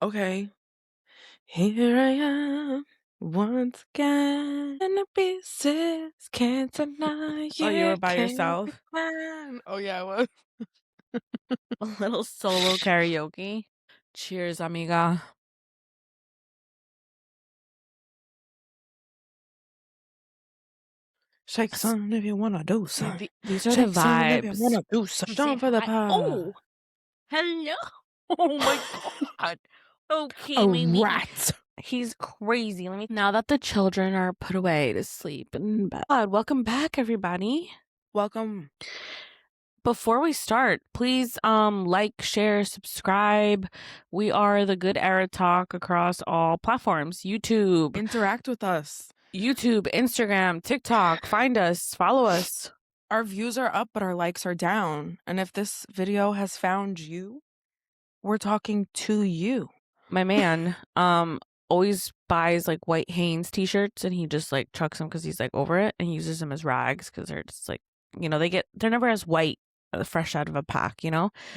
Okay. Here I am once again. In the pieces, can't deny Oh, you were it, by can't yourself? decline. Oh yeah, I was. A little solo karaoke? Cheers, amiga. Shake some if you wanna do See, some. these are the Shake some if you vibes. wanna do some. Say Down for the hi. pod. Oh, hello. Oh my God. A Okay, maybe rat. he's crazy. Now that the children are put away to sleep in bed. Welcome back, everybody. Welcome. Before we start, please like, share, subscribe. We are the Good Era Talk across all platforms. Interact with us. YouTube, Instagram, TikTok. Find us, follow us. Our views are up, but our likes are down. And if this video has found you, we're talking to you. My man always buys like white Hanes t-shirts and he just like chucks them because he's like over it, and he uses them as rags because they're just like, they're never as white fresh out of a pack,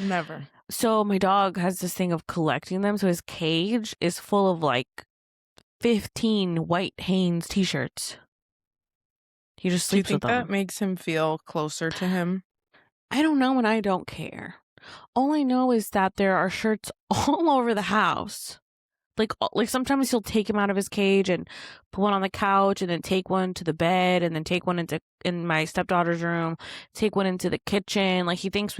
Never. So my dog has this thing of collecting them, so his cage is full of like 15 white Hanes t-shirts. He just Do you sleeps with think that them. makes him feel closer to him? I don't know, and I don't care. All I know is that there are shirts all over the house. Like sometimes he'll take him out of his cage and put one on the couch, and then take one to the bed, and then take one in my stepdaughter's room, take one into the kitchen. Like he thinks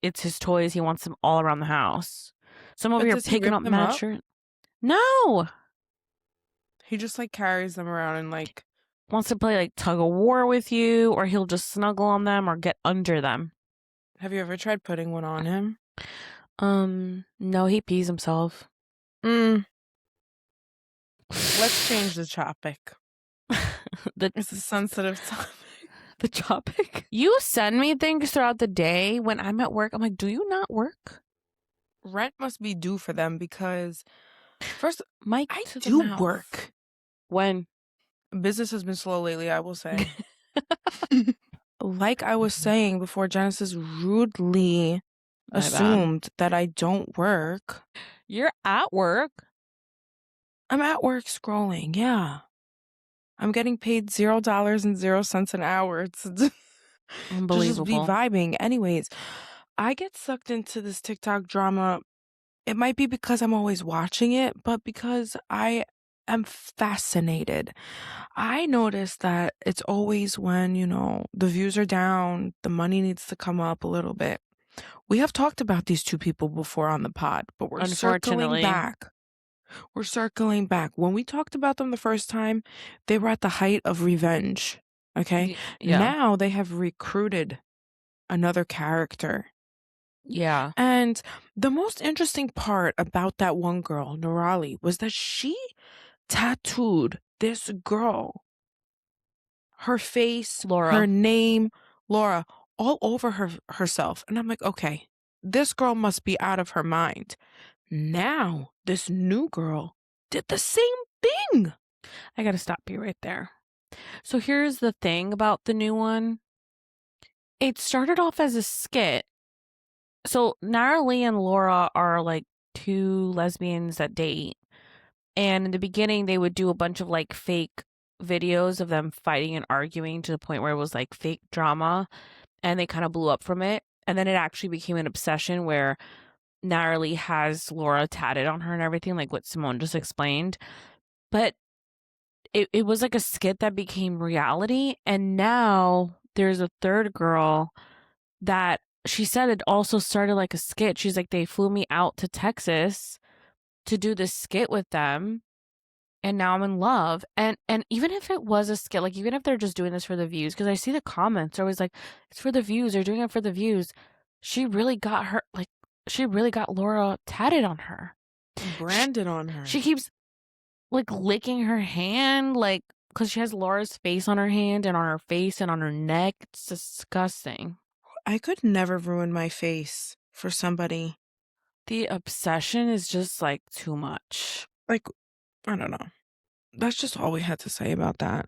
it's his toys. He wants them all around the house. So I'm over But here does he picking rip up them mad up? shirt. No, He just like carries them around and like wants to play like tug of war with you, or he'll just snuggle on them or get under them. have you ever tried putting one on him? No, he pees himself. Let's change the topic. It's a sensitive topic. The topic. You send me things throughout the day when I'm at work. I'm like, do you not work? Rent must be due for them because first, Mike, I to the do mouth. work. When? Business has been slow lately, I will say. Like I was saying before, Genesis rudely assumed that I don't work. You're at work. I'm at work scrolling, yeah. I'm getting paid $0.00 an hour to just be vibing. Anyways, I get sucked into this TikTok drama. It might be because I'm always watching it, but because I am fascinated. I notice that it's always when, the views are down, the money needs to come up a little bit. We have talked about these two people before on the pod, but we're circling back. We're circling back. When we talked about them the first time, they were at the height of revenge. Okay? Yeah. Now they have recruited another character. Yeah. And the most interesting part about that one girl, Nurali, was that she tattooed this girl, her face, Laura. her name, Laura, all over herself. And I'm like, okay, this girl must be out of her mind. Now, this new girl did the same thing. I gotta stop you right there. So here's the thing about the new one. It started off as a skit. So Naralee and Laura are like two lesbians that date. And in the beginning, they would do a bunch of like fake videos of them fighting and arguing to the point where it was like fake drama. And they kind of blew up from it. And then it actually became an obsession where Natalie has Laura tatted on her and everything, like what Simone just explained. But it was like a skit that became reality. And now there's a third girl that she said it also started like a skit. She's like, they flew me out to Texas to do this skit with them. And now I'm in love. And even if it was a skit, like even if they're just doing this for the views, because I see the comments are always like, it's for the views, they're doing it for the views. She really got Laura tatted on her. Branded on her. She keeps like licking her hand, like, because she has Laura's face on her hand and on her face and on her neck. It's disgusting. I could never ruin my face for somebody. The obsession is just like too much. Like, I don't know. That's just all we had to say about that.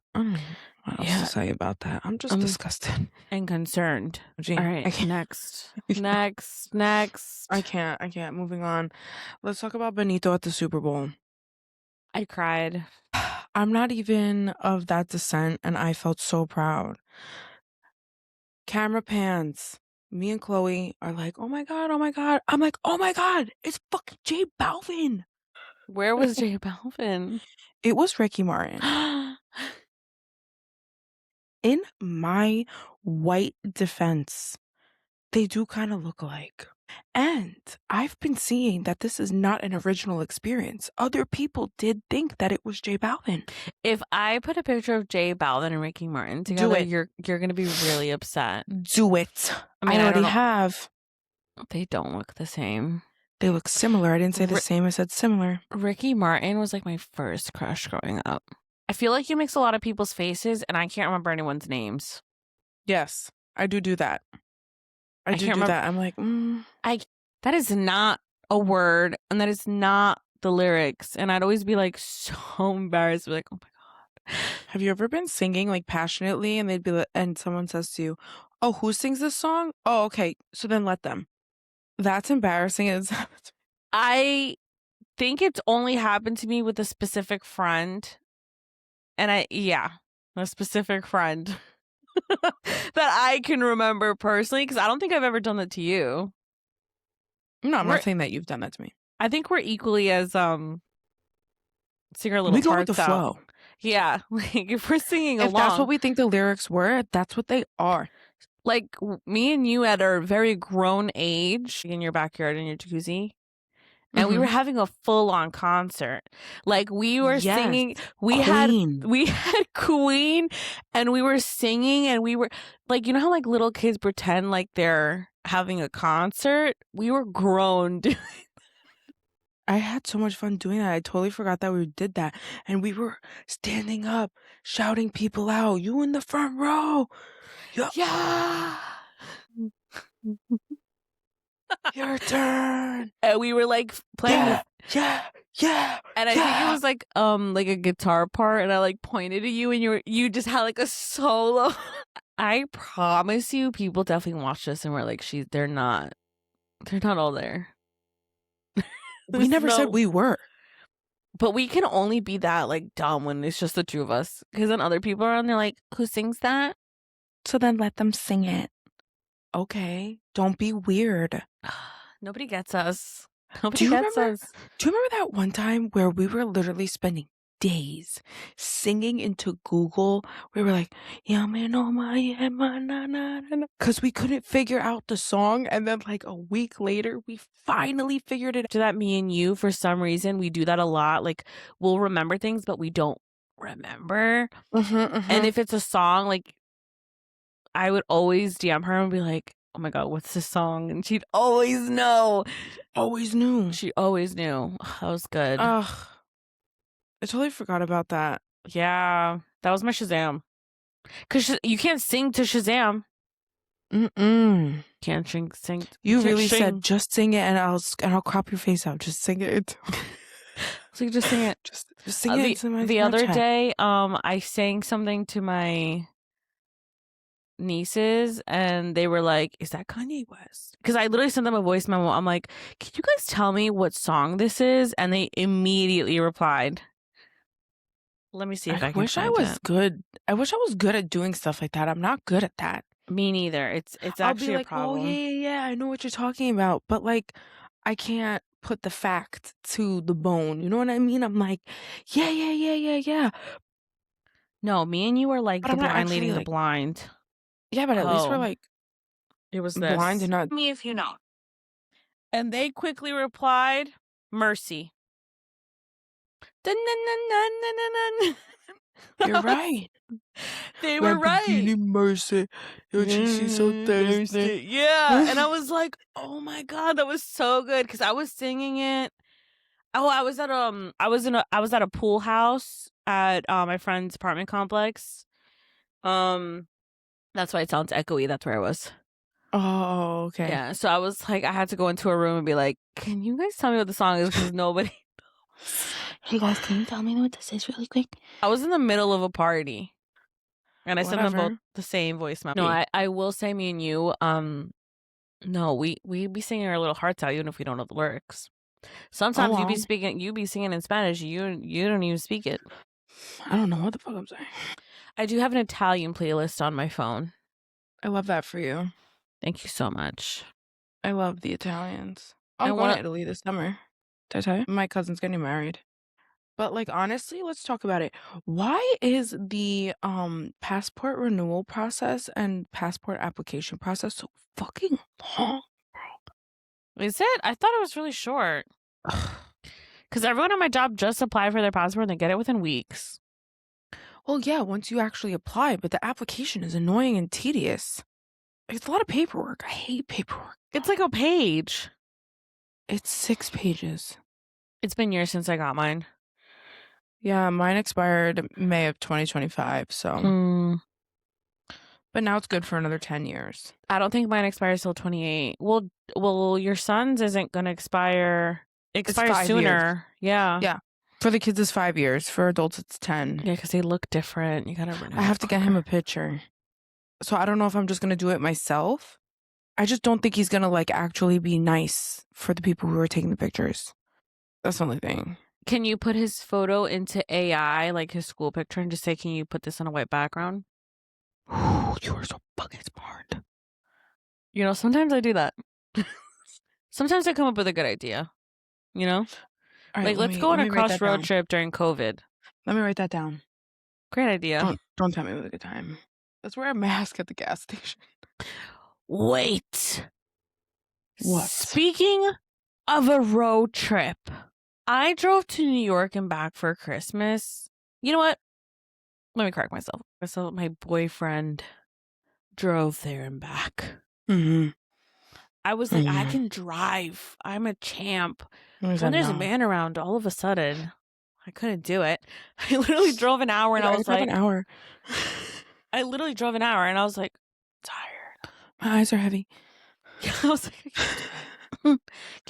What else to say about that? I'm just disgusted and concerned. Gee, all right, next. I can't. Moving on. Let's talk about Benito at the Super Bowl. I cried. I'm not even of that descent, and I felt so proud. Camera pans. Me and Chloe are like, oh my God. I'm like, oh my God, it's fucking J Balvin. Where was J Balvin? It was Ricky Martin. In my white defense, they do kind of look alike. And I've been seeing that this is not an original experience. Other people did think that it was J Balvin. If I put a picture of J Balvin and Ricky Martin together, you're going to be really upset. Do it. I already have. They don't look the same. They look similar. I didn't say the same. I said similar. Ricky Martin was like my first crush growing up. I feel like he makes a lot of people's faces, and I can't remember anyone's names. Yes, I do that. I do that. I'm like, that is not a word, and that is not the lyrics. And I'd always be like so embarrassed, like, oh my God. Have you ever been singing like passionately, and they'd be like, and someone says to you, oh, who sings this song? Oh, okay. So then let them. That's embarrassing. I think it's only happened to me with a specific friend. And a specific friend that I can remember personally, because I don't think I've ever done that to you. No, I'm not saying that you've done that to me. I think we're equally as sing our little we go parts with the out. Flow. Yeah, like if we're singing along, if that's what we think the lyrics were, that's what they are. Like me and you at our very grown age in your backyard in your jacuzzi. And we were having a full-on concert. Like we were singing. We had Queen, and we were singing, and we were like, you know how like little kids pretend like they're having a concert? We were grown doing I had so much fun doing that. I totally forgot that we did that. And we were standing up, shouting people out. You in the front row. Yeah. Your turn. And we were like playing yeah. And I think it was like a guitar part, and I like pointed at you, and you just had like a solo. I promise you, people definitely watched this and were like, they're not all there. We never said we were. But we can only be that like dumb when it's just the two of us. Because then other people are on there like, who sings that? So then let them sing it. Okay. Don't be weird. Nobody gets us. Nobody gets us. Do you remember that one time where we were literally spending days singing into Google? We were like, because we couldn't figure out the song. And then like a week later, we finally figured it out. To that, me and you, for some reason, we do that a lot. Like we'll remember things, but we don't remember. And if it's a song, like I would always DM her and be like, oh my God, what's this song? And she'd always know. Always knew. She always knew. That was good. Ugh. I totally forgot about that. Yeah. That was my Shazam. Because you can't sing to Shazam. Can't sing. You really said, just sing it and I'll crop your face out. Just sing it. So you just sing it. Just sing it. The other day, I sang something to my nieces, and they were like, is that Kanye West? Because I literally sent them a voice memo. I'm like, can you guys tell me what song this is? And they immediately replied. Let me see if I can wish I was good. I wish I was good at doing stuff like that. I'm not good at that. Me neither. It's actually a problem. Oh yeah, I know what you're talking about, but like I can't put the fact to the bone. You know what I mean? I'm like, yeah. No, me and you are like the blind leading the blind. Yeah, but at least we're like, it was this. Blind and not me if you know. And they quickly replied, Mercy. You're right. They were right. Mercy. She's so thirsty. Yeah. And I was like, oh my God, that was so good. Because I was singing it. Oh, I was at a pool house at my friend's apartment complex. That's why it sounds echoey. That's where I was. Oh, okay. Yeah. So I was like, I had to go into a room and be like, can you guys tell me what the song is? Because nobody knows. Hey guys, can you tell me what this is really quick? I was in the middle of a party. And I sent them both the same voice memo. No, I will say, me and you, no, we be singing our little hearts out even if we don't know the lyrics. Sometimes you be singing in Spanish, you don't even speak it. I don't know what the fuck I'm saying. I do have an Italian playlist on my phone. I love that for you. Thank you so much. I love the Italians. I'm going to Italy this summer. Did I tell you? My cousin's getting married. But like honestly, let's talk about it. Why is the passport renewal process and passport application process so fucking long? Is it? I thought it was really short. Because everyone at my job just applied for their passport and they get it within weeks. Well, yeah, once you actually apply, but the application is annoying and tedious. It's a lot of paperwork. I hate paperwork. It's like a page. It's 6 pages. It's been years since I got mine. Yeah, mine expired May of 2025, so. But now it's good for another 10 years. I don't think mine expires till 28. Well, your son's isn't going to expire sooner. Years. Yeah. Yeah. For the kids, it's 5 years. For adults, it's 10. Yeah, because they look different. You got to renew. I have to get him a picture. So I don't know if I'm just going to do it myself. I just don't think he's going to like actually be nice for the people who are taking the pictures. That's the only thing. Can you put his photo into AI, like his school picture, and just say, can you put this on a white background? Ooh, you are so fucking smart. You know, sometimes I do that. Sometimes I come up with a good idea. You know? Right, like, let's go on a cross-road trip during COVID. Let me write that down. Great idea. Don't tell me with a good time. Let's wear a mask at the gas station. Wait. What? Speaking of a road trip, I drove to New York and back for Christmas. You know what? Let me correct myself. So my boyfriend drove there and back. Mm-hmm. I was like, I can drive. I'm a champ. When there's a man around, all of a sudden, I couldn't do it. I literally drove an hour and I was like, I literally drove an hour and I was like, tired. My eyes are heavy. I was like, can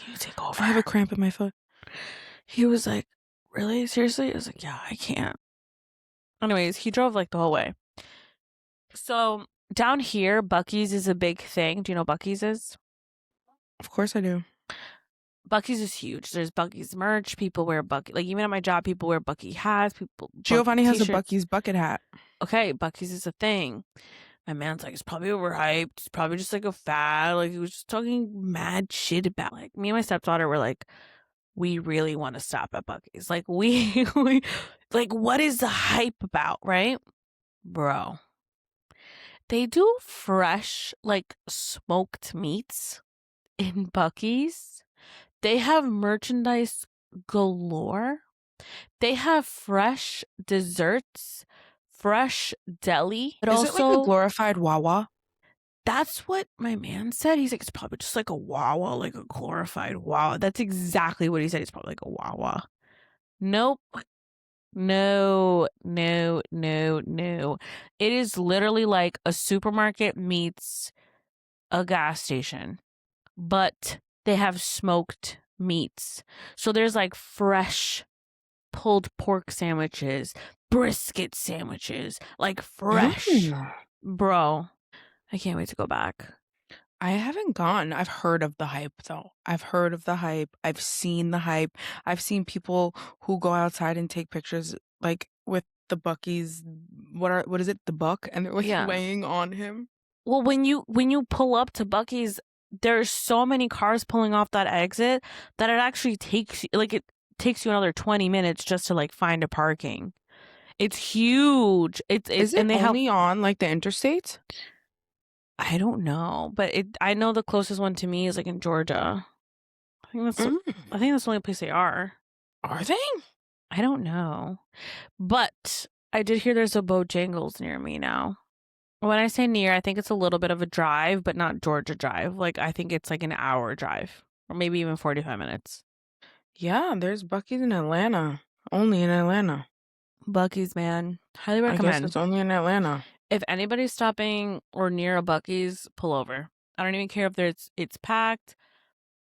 you take over? I have a cramp in my foot. He was like, really? Seriously? I was like, yeah, I can't. Anyways, he drove like the whole way. So down here, Buc-ee's is a big thing. Do you know what Buc-ee's is? Of course I do. Buc-ee's is huge. There's Buc-ee's merch. People wear Buc-ee. Like even at my job, people wear Buc-ee hats. Giovanni has a Buc-ee's bucket hat. Okay, Buc-ee's is a thing. My man's like, it's probably overhyped. It's probably just like a fad. Like he was just talking mad shit about. Like me and my stepdaughter were like, we really want to stop at Buc-ee's. Like we like what is the hype about, right? Bro. They do fresh like smoked meats in Buc-ee's. They have merchandise galore. They have fresh desserts, fresh deli. But is it like a glorified Wawa? That's what my man said. He's like, it's probably just like a Wawa, like a glorified Wawa. That's exactly what he said. It's probably like a Wawa. Nope. No. It is literally like a supermarket meets a gas station, but they have smoked meats. So there's like fresh pulled pork sandwiches, brisket sandwiches, like fresh. Bro, I can't wait to go back. I haven't gone. I've heard of the hype, though. I've heard of the hype. I've seen the hype. I've seen people who go outside and take pictures, like, with the Buc-ee's, what is it, the buck? And they're, like, laying on him. Well, when you pull up to Buc-ee's, there's so many cars pulling off that exit that it actually takes you another 20 minutes just to, like, find a parking. It's huge. Is it only on, like, the interstates? I don't know, but I know the closest one to me is like in Georgia. I think that's the only place they are. Are they? I don't know, but I did hear there's a Bojangles near me now. When I say near, I think it's a little bit of a drive, but not Georgia drive. Like I think it's like an hour drive, or maybe even 45 minutes. Yeah, there's Buc-ee's in Atlanta. Only in Atlanta. Buc-ee's, man, highly recommend. I guess it's only in Atlanta. If anybody's stopping or near a Buc-ee's, pull over. I don't even care if it's packed.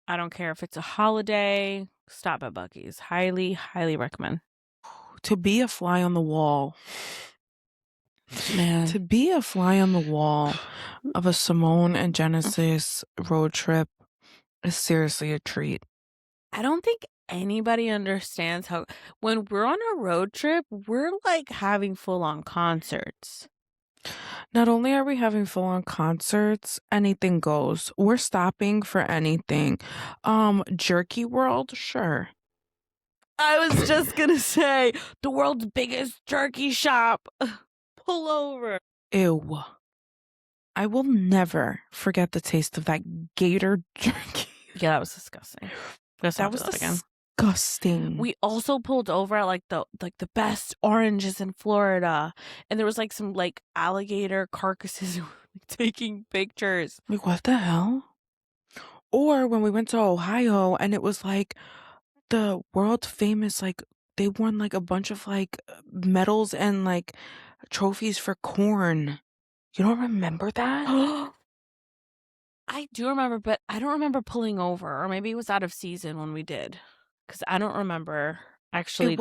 I don't care if it's a holiday. Stop at Buc-ee's. Highly, highly recommend. To be a fly on the wall. Man. To be a fly on the wall of a Simone and Genesis road trip is seriously a treat. I don't think anybody understands how when we're on a road trip, we're like having full-on concerts. Not only are we having full-on concerts, anything goes. We're stopping for anything. Jerky World, sure. I was just gonna say the world's biggest jerky shop. Pull over. Ew. I will never forget the taste of that gator jerky. Yeah, that was disgusting. That was disgusting. We also pulled over at like the best oranges in Florida, and there was like some like alligator carcasses taking pictures. Like, what the hell? Or when we went to Ohio and it was like the world famous, like they won like a bunch of like medals and like trophies for corn. You don't remember that? I do remember, but I don't remember pulling over, or maybe it was out of season when we did, because I don't remember actually. It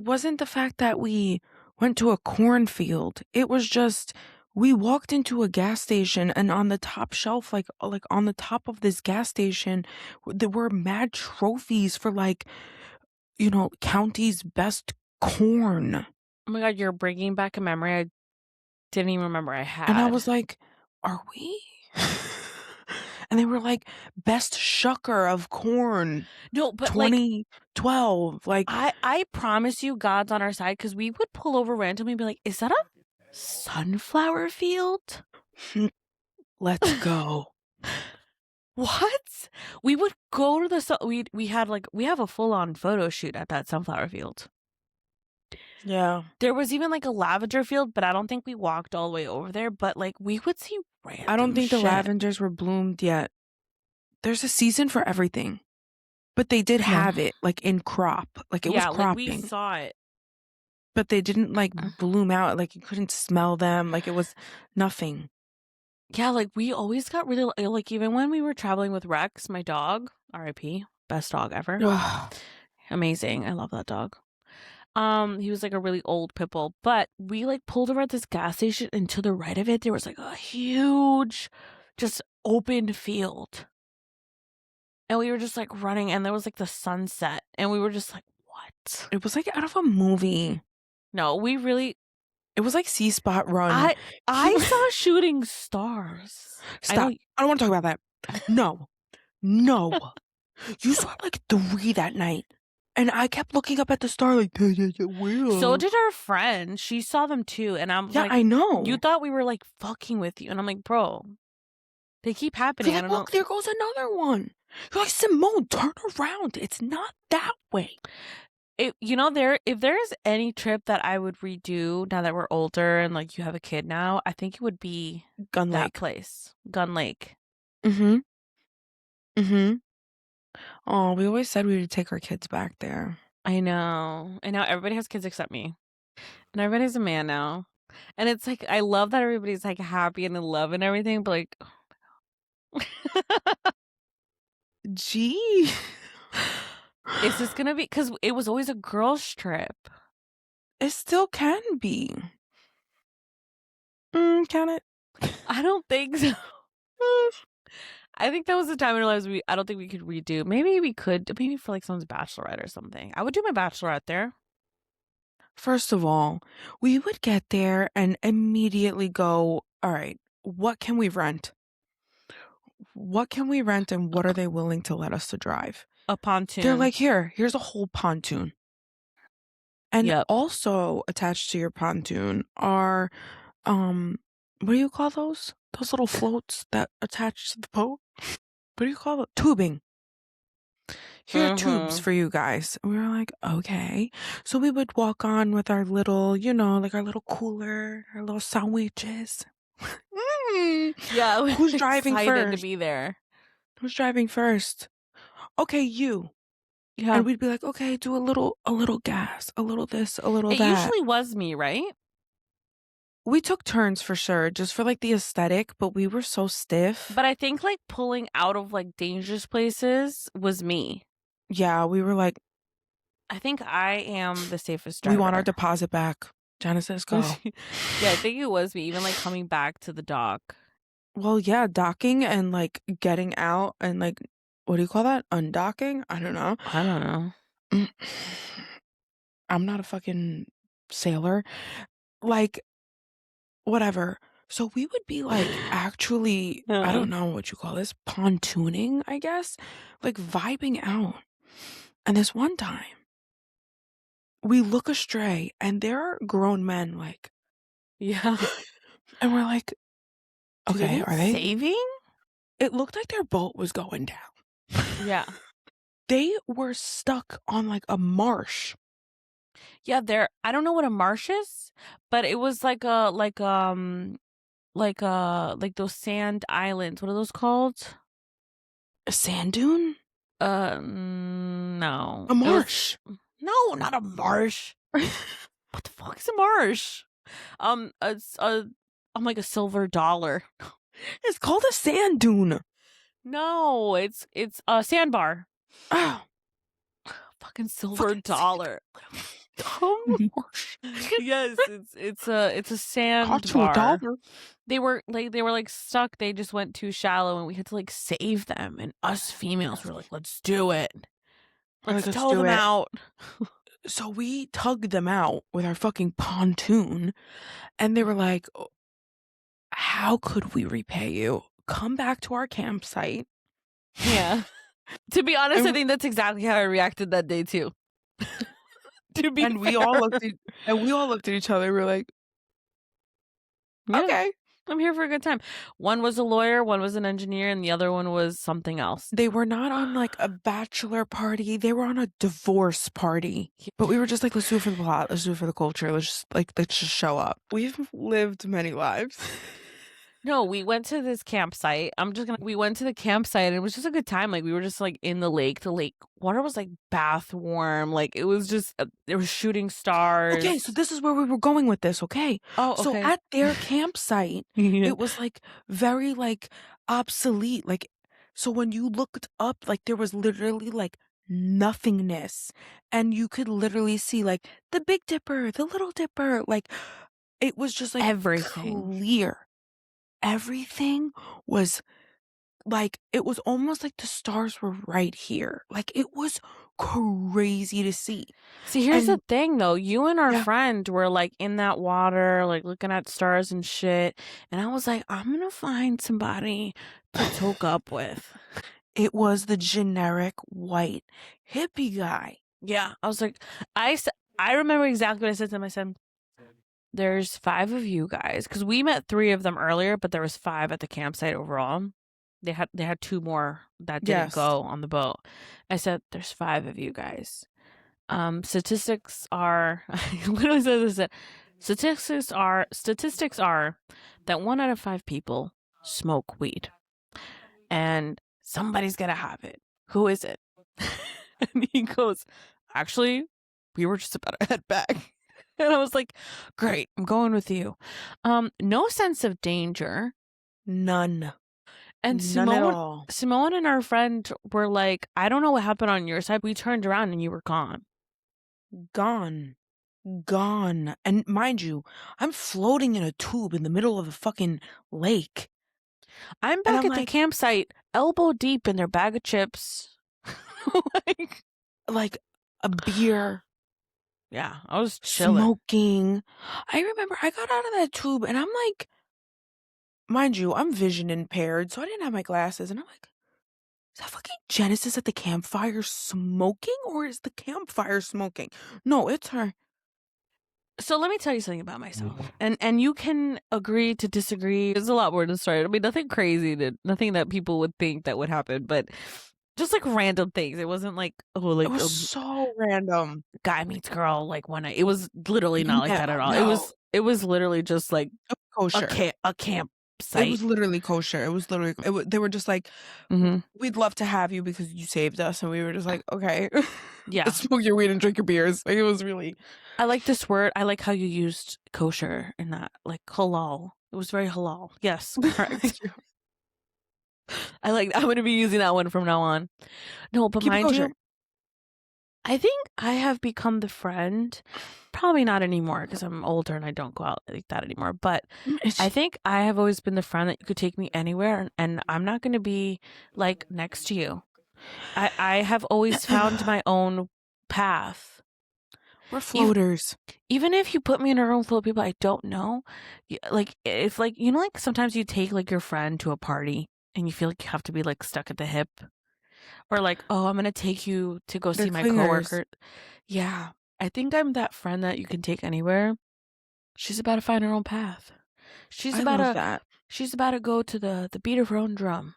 wasn't the fact that we went to a cornfield. It was just we walked into a gas station, and on the top shelf, like on the top of this gas station, there were mad trophies for like, you know, county's best corn. Oh my God, you're bringing back a memory I didn't even remember I had. And I was like, are we? And they were like, best shucker of corn. No, but 2012. Like I promise you, God's on our side, because we would pull over randomly and be like, is that a sunflower field? Let's go. What? We would go to the we have a full-on photo shoot at that sunflower field. Yeah. There was even like a lavender field, but I don't think we walked all the way over there. But like we would see random I don't think shit. the lavenders were bloomed yet. There's a season for everything. But they did have it like in crop. Like it was cropping. Like we saw it. But they didn't like bloom out. Like you couldn't smell them. Like it was nothing. Yeah, like we always got really like even when we were traveling with Rex, my dog, R.I.P., best dog ever. Amazing. I love that dog. He was like a really old pit bull, but we like pulled over at this gas station, and to the right of it there was like a huge just open field. And we were just like running, and there was like the sunset, and we were just like, what? It was like out of a movie. No, it was like See Spot Run. I saw shooting stars. Stop. I don't want to talk about that. No. You saw like 3 that night. And I kept looking up at the star like, where? So did our friend. She saw them too. And I'm like, I know. You thought we were like fucking with you. And I'm like, bro, they keep happening. Like, look, there goes another one. You're like, Simone, turn around. It's not that way. If there's any trip that I would redo now that we're older and like you have a kid now, I think it would be Gun Lake. That place. Gun Lake. Oh, we always said we would take our kids back there. I know. And now everybody has kids except me. And everybody's a man now. And it's like, I love that everybody's like happy and in love and everything, but like, oh my God. Gee. Is this going to be, because it was always a girls' trip. It still can be. Can it? I don't think so. I think that was the time in our lives I don't think we could redo. Maybe we could, maybe for like someone's bachelorette or something. I would do my bachelorette there. First of all, we would get there and immediately go, all right, what can we rent? What can we rent and what are they willing to let us to drive? A pontoon. They're like, here's a whole pontoon. And also attached to your pontoon are, what do you call those? Those little floats that attach to the boat? What do you call it? Tubing. Here are tubes for you guys. And we were like, okay. So we would walk on with our little, like our little cooler, our little sandwiches. Yeah. Who's driving first? To be there. Who's driving first? Okay, you. Yeah. And we'd be like, okay, do a little gas, a little this, a little that. It usually was me, right? We took turns for sure, just for like the aesthetic, but we were so stiff. But I think like pulling out of like dangerous places was me. Yeah, we were like, I think I am the safest driver. We want our deposit back. Genesis, go. Yeah, I think it was me. Even like coming back to the dock. Well, yeah, docking and like getting out and like, what do you call that? Undocking? I don't know. I don't know. I'm not a fucking sailor. Like, whatever. So we would be like actually, I don't know what you call this, pontooning, I guess, like vibing out. And this one time, we look astray and there are grown men like, yeah. And we're like, okay, are they saving? It looked like their boat was going down. Yeah. They were stuck on like a marsh. Yeah, I don't know what a marsh is, but it was like those sand islands. What are those called? A sand dune? No. A marsh. No, not a marsh. What the fuck is a marsh? It's I'm like a silver dollar. It's called a sand dune. No, it's a sandbar. Oh, fucking silver dollar. Yes, it's a sandbar. They were like stuck. They just went too shallow, and we had to like save them. And us females were like, "Let's do it. Let's tow them out." So we tugged them out with our fucking pontoon, and they were like, "How could we repay you? Come back to our campsite." Yeah. To be honest, I think that's exactly how I reacted that day too. And we all looked at each other. We were like, okay, I'm here for a good time. One was a lawyer, one was an engineer, and the other one was something else. They were not on like a bachelor party. They were on a divorce party. But we were just like, let's do it for the plot. Let's do it for the culture. Let's just show up. We've lived many lives. No, we went to this campsite. We went to the campsite and it was just a good time. Like we were just like in the lake. The lake water was like bath warm. Like it was just, there was shooting stars. Okay, so this is where we were going with this, okay? Oh, okay. So at their campsite, it was like very like obsolete. Like, so when you looked up, like there was literally like nothingness. And you could literally see like the Big Dipper, the Little Dipper. Like it was just like everything clear. Everything was like, it was almost like the stars were right here. Like it was crazy to see. See, here's the thing though. You and our friend were like in that water, like looking at stars and shit. And I was like, I'm going to find somebody to hook up with. It was the generic white hippie guy. Yeah. I was like, I remember exactly what I said to him. I said, there's 5 of you guys, because we met 3 of them earlier, but there was 5 at the campsite overall. They had 2 more that didn't go on the boat. I said, there's 5 of you guys. Statistics are I literally said this. Statistics are that 1 out of 5 people smoke weed, and somebody's gonna have it. Who is it? And he goes, actually, we were just about to head back. And I was like, great, I'm going with you. No sense of danger. None. And None at all. Simone and our friend were like, I don't know what happened on your side. We turned around and you were gone. Gone. And mind you, I'm floating in a tube in the middle of the fucking lake. I'm back at the campsite, elbow deep in their bag of chips. like a beer. Yeah, I was chilling. Smoking. I remember I got out of that tube and I'm like, mind you, I'm vision impaired, so I didn't have my glasses. And I'm like, is that fucking Genesis at the campfire smoking, or is the campfire smoking? No, it's her. So let me tell you something about myself. And you can agree to disagree. There's a lot more to the story. I mean, nothing crazy, nothing that people would think that would happen, but just like random things. It wasn't like, it was so random. Guy meets girl like one night. It was literally not like that at all. No. It was literally just like kosher. A campsite. It was literally kosher. It was literally they were just like, we'd love to have you because you saved us, and we were just like, okay, yeah, let's smoke your weed and drink your beers. Like, it was really. I like this word. I like how you used kosher in that, like halal. It was very halal. Yes, correct. I'm going to be using that one from now on. No, but mind you, I think I have become the friend, probably not anymore because I'm older and I don't go out like that anymore, but I think I have always been the friend that you could take me anywhere and I'm not going to be like next to you. I have always found my own path. We're floaters. Even if you put me in a room full of people I don't know, like if like you know like sometimes you take like your friend to a party and you feel like you have to be like stuck at the hip, or like, oh, I'm gonna take you to go They're see my clingers. coworker. Yeah, I think I'm that friend that you can take anywhere. She's about to find her own path. She's I about love to that. she's about to go to the beat of her own drum.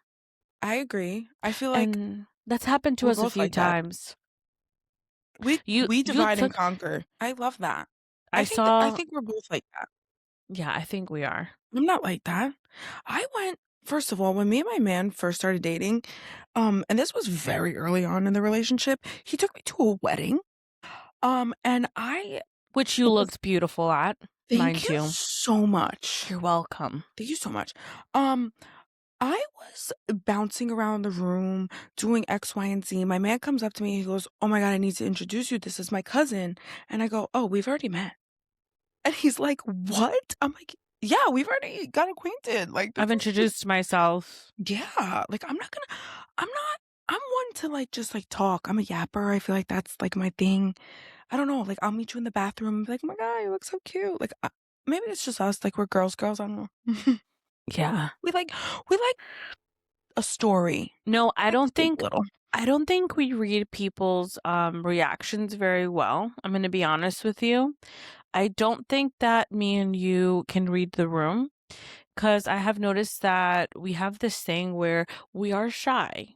I agree. I feel like And that's happened to we're us a both few like that. times. We You divide and took conquer. I love that. I I saw think we're both like that. Yeah, I think we are. I'm not like that. I went first of all, when me and my man first started dating, and this was very early on in the relationship, he took me to a wedding. And I Which you looked beautiful at, mind Thank you you. so much. You're welcome. Thank you so much. I was bouncing around the room doing X, Y, and Z. My man comes up to me. He goes, "Oh my God, I need to introduce you. This is my cousin." And I go, "Oh, we've already met." And he's like, "What?" I'm like, "Yeah, we've already got acquainted. Like, I've introduced myself. yeah, like I'm one to like just like talk. I'm a yapper. I feel like that's like my thing. I don't know. Like, I'll meet you in the bathroom and be like, "Oh my God, you look so cute." Like, maybe it's just us. Like, we're girls. I don't know. Yeah. We like a story. No, I don't think we read people's reactions very well. I'm going to be honest with you. I don't think that me and you can read the room, because I have noticed that we have this thing where we are shy,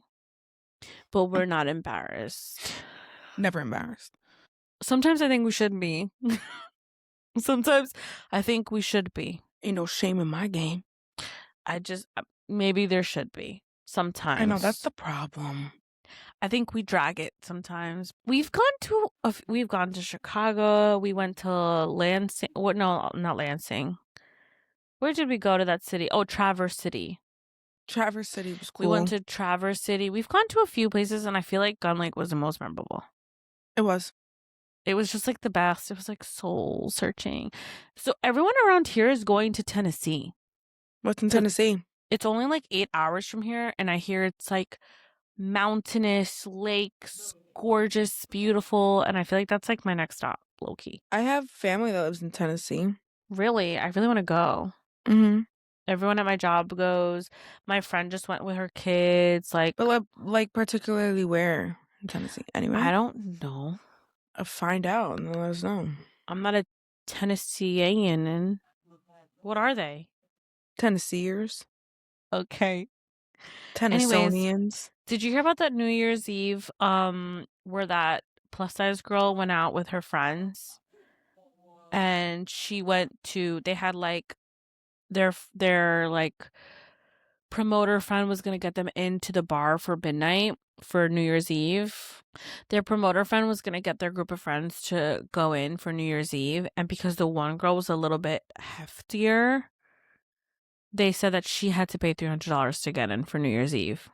but we're not embarrassed. Never embarrassed. Sometimes I think we should be. Sometimes I think we should be. Ain't no shame in my game. Maybe there should be sometimes. I know, that's the problem. I think we drag it sometimes. We've gone to Chicago. We went to Lansing. What? No, not Lansing. Where did we go to that city? Oh, Traverse City. Traverse City was cool. We went to Traverse City. We've gone to a few places, and I feel like Gun Lake was the most memorable. It was. It was just like the best. It was like soul searching. So everyone around here is going to Tennessee. What's in Tennessee? It's only like 8 hours from here, and I hear it's like mountainous, lakes, gorgeous, beautiful, and I feel like that's like my next stop, low-key. I have family that lives in Tennessee. Really? I really want to go. Mm-hmm. Everyone at my job goes. My friend just went with her kids. But like particularly where in Tennessee? Anyway, I don't know. I'll find out and let us know. I'm not a Tennessean. What are they? Tennesseers. Okay. Tennessonians. Did you hear about that New Year's Eve where that plus size girl went out with her friends, and they had like their like promoter friend was gonna get them into the bar for midnight for New Year's Eve. Their promoter friend was gonna get their group of friends to go in for New Year's Eve, and because the one girl was a little bit heftier, they said that she had to pay $300 to get in for New Year's Eve.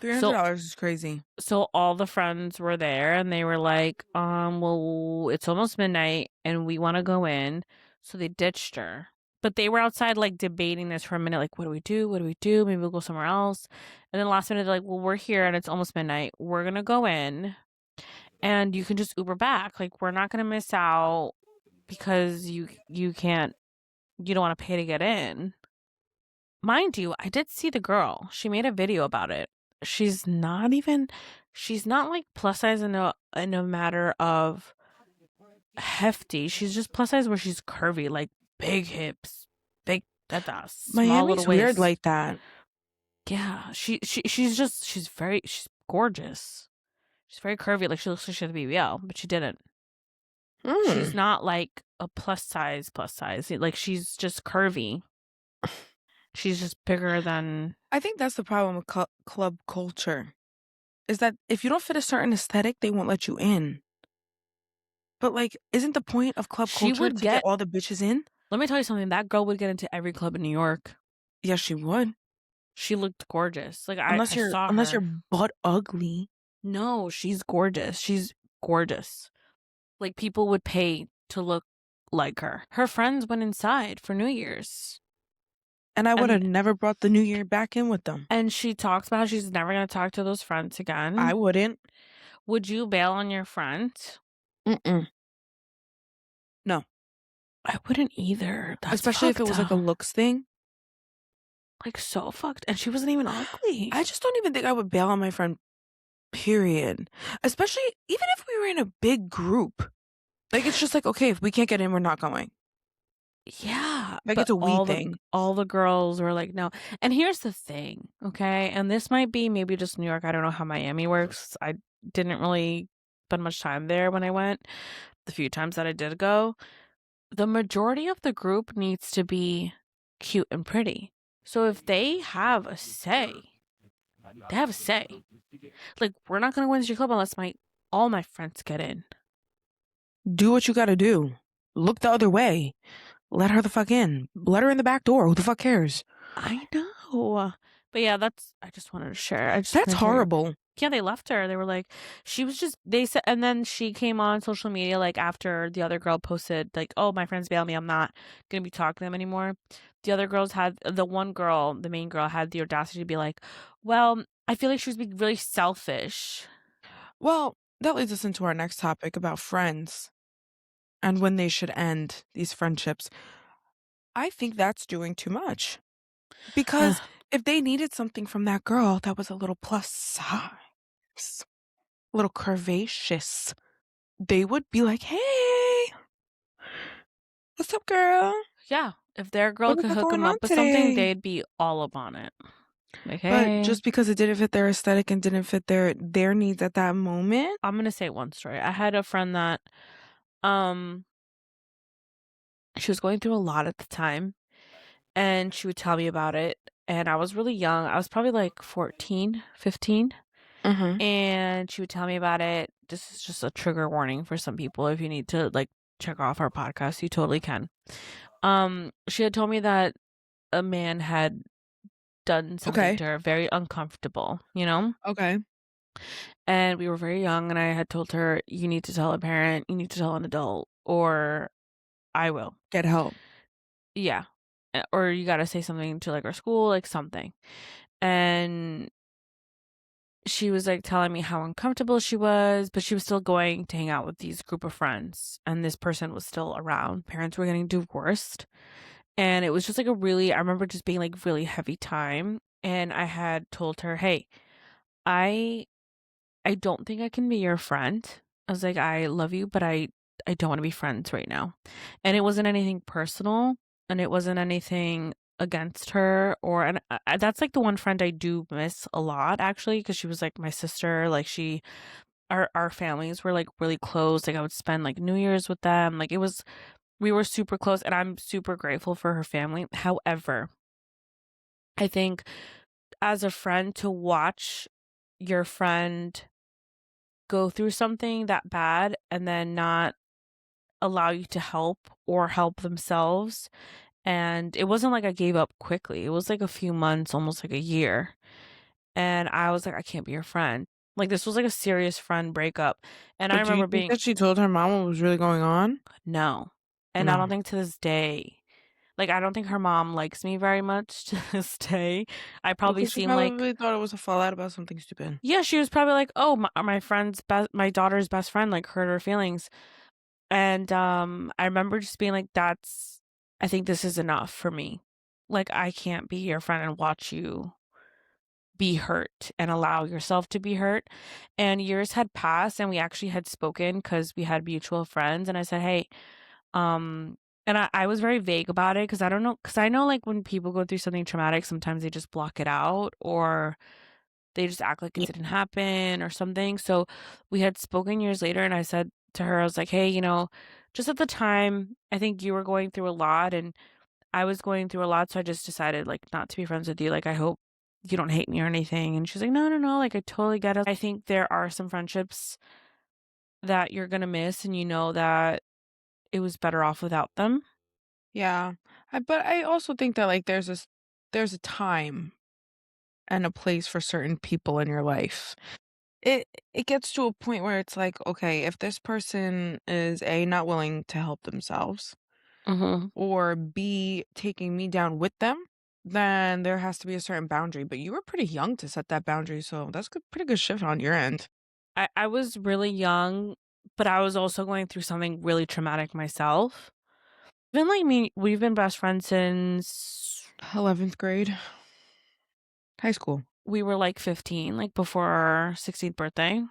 $300 is crazy. So all the friends were there, and they were like, well, it's almost midnight, and we want to go in. So they ditched her. But they were outside, like, debating this for a minute, like, what do we do? What do we do? Maybe we'll go somewhere else. And then last minute, they're like, well, we're here, and it's almost midnight. We're going to go in, and you can just Uber back. Like, we're not going to miss out because you don't want to pay to get in. Mind you, I did see the girl. She made a video about it. She's not like plus size in a matter of hefty. She's just plus size where she's curvy, like big hips, big tatas. Miami's weird like that. Yeah, she's gorgeous. She's very curvy. Like she looks like she had a BBL, but she didn't. She's not like a plus size. Like she's just curvy. She's just bigger than... I think that's the problem with club culture. Is that if you don't fit a certain aesthetic, they won't let you in. But like, isn't the point of club culture to get all the bitches in? Let me tell you something. That girl would get into every club in New York. Yes, she would. She looked gorgeous. Like unless you're butt ugly. No, she's gorgeous. She's gorgeous. Like, people would pay to look like her. Her friends went inside for New Year's. And I would have never brought the New Year back in with them. And she talks about how she's never going to talk to those friends again. I wouldn't. Would you bail on your friend? No. I wouldn't either. That's especially if it was like a looks thing. Like, so fucked. And she wasn't even ugly. I just don't even think I would bail on my friend, period. Especially even if we were in a big group. Like, it's just like, okay, if we can't get in, we're not going. Yeah. Like, it's a we thing. All the girls were like, no. And here's the thing, okay? And this might be maybe just New York. I don't know how Miami works. I didn't really spend much time there when I went. The few times that I did go. The majority of the group needs to be cute and pretty. So if they have a say, they have a say. Like, we're not going to go into your club unless all my friends get in. Do what you got to do. Look the other way. Let her the fuck in. Let her in the back door. Who the fuck cares? I know. But yeah, I just wanted to share. That's horrible. Yeah, they left her. They were like, they said, and then she came on social media, like, after the other girl posted, like, oh, my friends bailed me. I'm not going to be talking to them anymore. The other girls the one girl, the main girl, had the audacity to be like, well, I feel like she was being really selfish. Well, that leads us into our next topic about friends and when they should end these friendships. I think that's doing too much. Because if they needed something from that girl that was a little plus size, a little curvaceous, they would be like, hey, what's up, girl? Yeah. If their girl could hook them up with something, they'd be all up on it. Like, hey. But just because it didn't fit their aesthetic and didn't fit their needs at that moment. I'm going to say one story. I had a friend that she was going through a lot at the time, and she would tell me about it. And I was really young. I was probably like 14, 15. And she would tell me about it. This is just a trigger warning for some people. If you need to, like, check off our podcast, you totally can. She had told me that a man had done something to her very uncomfortable, you know? Okay. And we were very young, and I had told her, you need to tell a parent, you need to tell an adult, or I will. Get help. Yeah. Or you got to say something to, like, our school, like, something. And she was, like, telling me how uncomfortable she was, but she was still going to hang out with these group of friends, and this person was still around. Parents were getting divorced, and it was just, like, I remember just being, like, really heavy time, and I had told her, hey, I don't think I can be your friend. I was like, I love you, but I don't want to be friends right now. And it wasn't anything personal, and it wasn't anything against her, and that's, like, the one friend I do miss a lot, actually, because she was, like, my sister. Like, our families were, like, really close. Like, I would spend, like, New Year's with them. Like, we were super close, and I'm super grateful for her family. However, I think as a friend, to watch your friend go through something that bad and then not allow you to help or help themselves. And it wasn't like I gave up quickly. It was like a few months, almost like a year. And I was like, I can't be your friend. Like, this was like a serious friend breakup. And but I remember being that she told her mom what was really going on? No. And I don't think to this day, like, I don't think her mom likes me very much to this day. I probably seem like... She probably thought it was a fallout about something stupid. Yeah, she was probably like, oh, my daughter's best friend, like, hurt her feelings. And I remember just being like, I think this is enough for me. Like, I can't be your friend and watch you be hurt and allow yourself to be hurt. And years had passed, and we actually had spoken because we had mutual friends. And I said, hey, and I was very vague about it because I don't know, because I know, like, when people go through something traumatic, sometimes they just block it out, or they just act like it didn't happen or something. So we had spoken years later, and I said to her, I was like, hey, just at the time, I think you were going through a lot and I was going through a lot. So I just decided, like, not to be friends with you. Like, I hope you don't hate me or anything. And she's like, no. Like, I totally get it. I think there are some friendships that you're going to miss, and you know that it was better off without them. Yeah. But I also think that, like, there's a time and a place for certain people in your life. it gets to a point where it's like, okay, if this person is A, not willing to help themselves, Mhm. or B, taking me down with them, then there has to be a certain boundary. But you were pretty young to set that boundary, so that's good, pretty good shift on your end. I was really young, but I was also going through something really traumatic myself. Even like me, we've been best friends since 11th grade, high school. we were like 15, like before our 16th birthday.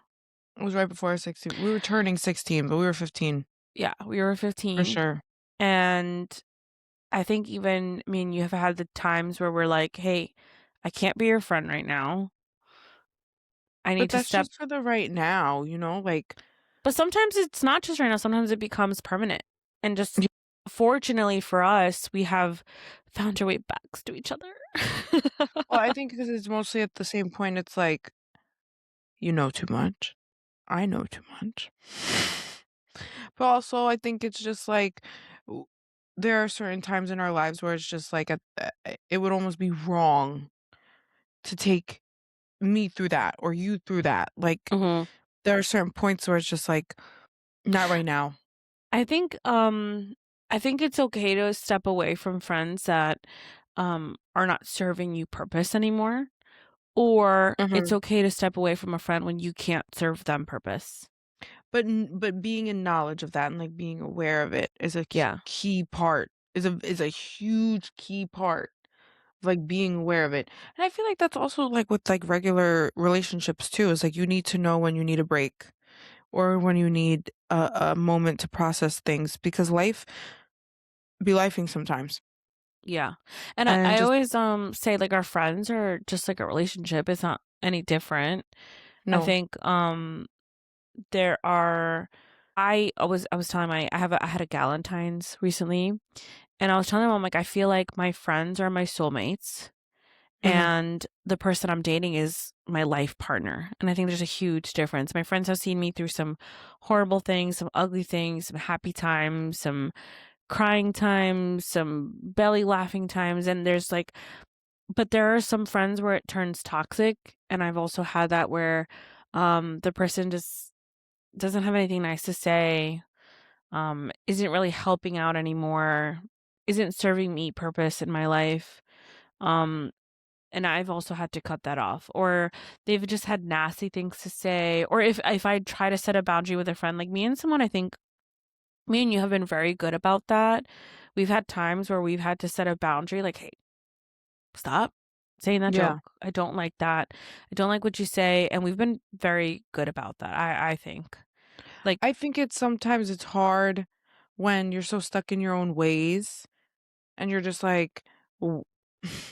It was right before our 16. We were turning 16, but we were 15 Yeah, we were for 15. sure. And I think even me and you have had the times where we're like, hey, I can't be your friend right now. I But need to that's step. just for the right now, like But sometimes it's not just right now, sometimes it becomes permanent. And just y- fortunately for us, we have found our way back to each other. well, I think because it's mostly at the same point, it's like, you know too much. I know too much. But also, I think it's just like w- there are certain times in our lives where it's just like it would almost be wrong to take me through that or you through that. Like Mhm. there are certain points where it's just like not right now. I think I think it's okay to step away from friends that are not serving you purpose anymore, or it's Hmm. okay to step away from a friend when you can't serve them purpose. But being in knowledge of that and like being aware of it is a Yeah. key part. Is a huge key part of like being aware of it. And I feel like that's also like with like regular relationships too. Is like you need to know when you need a break or when you need a moment to process things because life be lifing sometimes. Yeah. And And I just always say like our friends are just like a relationship. It's not any different. I no. think there are I was telling I had a Galentine's recently, and I was telling them, I'm like, I feel like my friends are my soulmates Hmm. and the person I'm dating is my life partner. And I think there's a huge difference. My friends have seen me through some horrible things, some ugly things, some happy times, some crying times, some belly laughing times. And there's like, but there are some friends where it turns toxic. And I've also had that where the person just doesn't have anything nice to say, isn't really helping out anymore, isn't serving me purpose in my life. Um, and I've also had to cut that off, or they've just had nasty things to say, or if I try to set a boundary with a friend, like me and someone, I think me and you have been very good about that. We've had times where we've had to set a boundary, like, hey, stop saying that joke. Yeah. I don't like that. I don't like what you say, and we've been very good about that. I think, like, I think it's sometimes it's hard when you're so stuck in your own ways and you're just like w-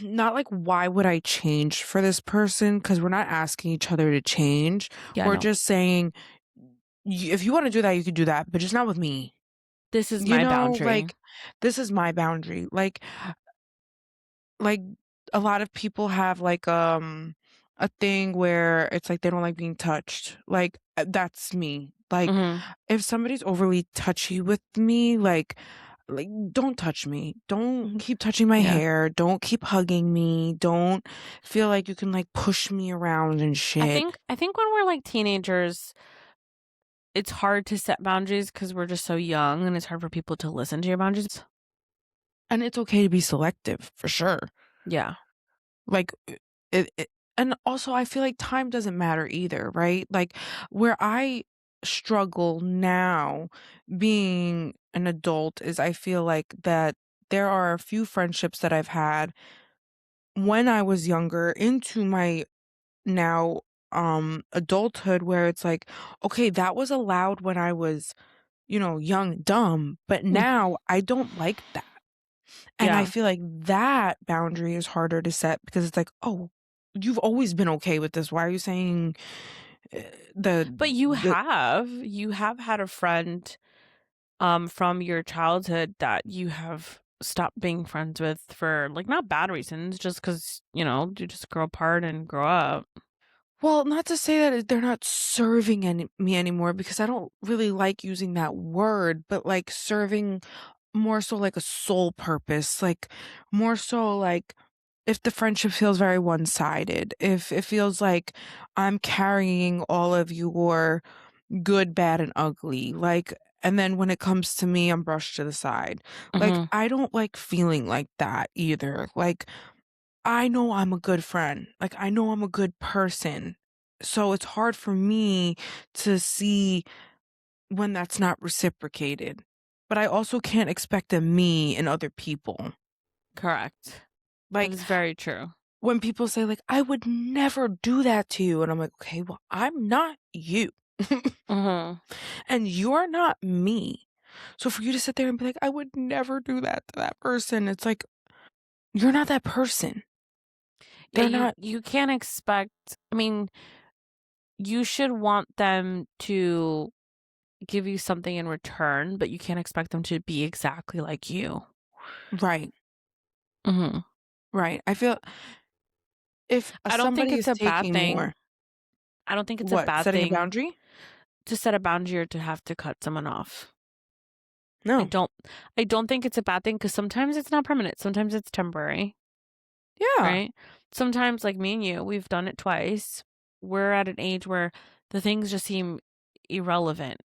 not like why would I change for this person because we're not asking each other to change. yeah, We're no, just saying if you want to do that you could do that, but just not with me. this is my boundary. Like this is my boundary. Like a lot of people have like a thing where it's like they don't like being touched. Like that's me. Like Hmm. if somebody's overly touchy with me, like don't touch me. Don't Hmm. keep touching my Yeah, hair. Don't keep hugging me. Don't feel like you can like push me around and shit. I think when we're like teenagers, it's hard to set boundaries because we're just so young, and it's hard for people to listen to your boundaries. And it's okay to be selective for sure. Yeah. Like it and also I feel like time doesn't matter either, right? Like where I struggle now being an adult is I feel like that there are a few friendships that I've had when I was younger into my now adulthood where it's like okay, that was allowed when I was, young, dumb, but Mm. now I don't like that. And I Yeah. feel like that boundary is harder to set because it's like, "Oh, you've always been okay with this. Why are you saying, uh, the But you have had a friend from your childhood that you have stopped being friends with for like not bad reasons, just because, you just grow apart and grow up. Well, not to say that they're not serving me anymore because I don't really like using that word, but, like, serving more so like a sole purpose, like, more so like if the friendship feels very one-sided, if it feels like I'm carrying all of your good, bad, and ugly, like, and then when it comes to me, I'm brushed to the side. Like, Mhm. I don't like feeling like that either. Like, I know I'm a good friend. Like, I know I'm a good person. So it's hard for me to see when that's not reciprocated. But I also can't expect a me in other people. Correct. That Like, is very true. when people say, like, "I would never do that to you," and I'm like, "Okay, well, I'm not you, Mhm. and you're not me." So for you to sit there and be like, "I would never do that to that person," it's like, you're not that person. Yeah, They're you not. you can't expect, I mean, you should want them to give you something in return, but you can't expect them to be exactly like you. Right, Mhm. right. I feel if I don't think somebody it's is a bad taking thing. more. I don't think it's a What, bad setting a thing boundary? to set a boundary or to have to cut someone off. I No. don't I don't think it's a bad thing because sometimes it's not permanent. Sometimes it's temporary, Yeah. right? Sometimes, like me and you, we've done it twice. We're at an age where the things just seem irrelevant.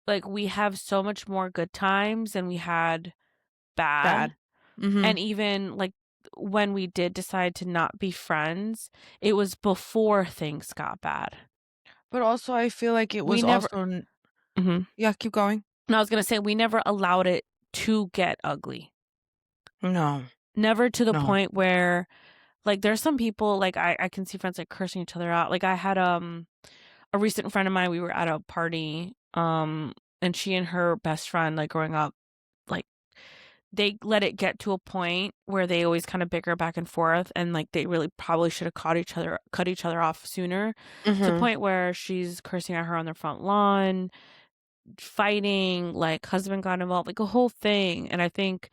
Like we have so much more good times than we had bad. Bad. Mhm. And even like when we did decide to not be friends, it was before things got bad. But also I feel like it We was never also n Mhm. yeah, keep going. And I was gonna say we never allowed it to get ugly. No. Never to the No. point where like there's some people like I can see friends like cursing each other out. Like I had a recent friend of mine, we were at a party, and she and her best friend, like growing up, like they let it get to a point where they always kind of bicker back and forth and like they really probably should have cut each other off sooner to the Mhm. point where she's cursing at her on their front lawn, fighting, like husband got involved, like a whole thing. And I think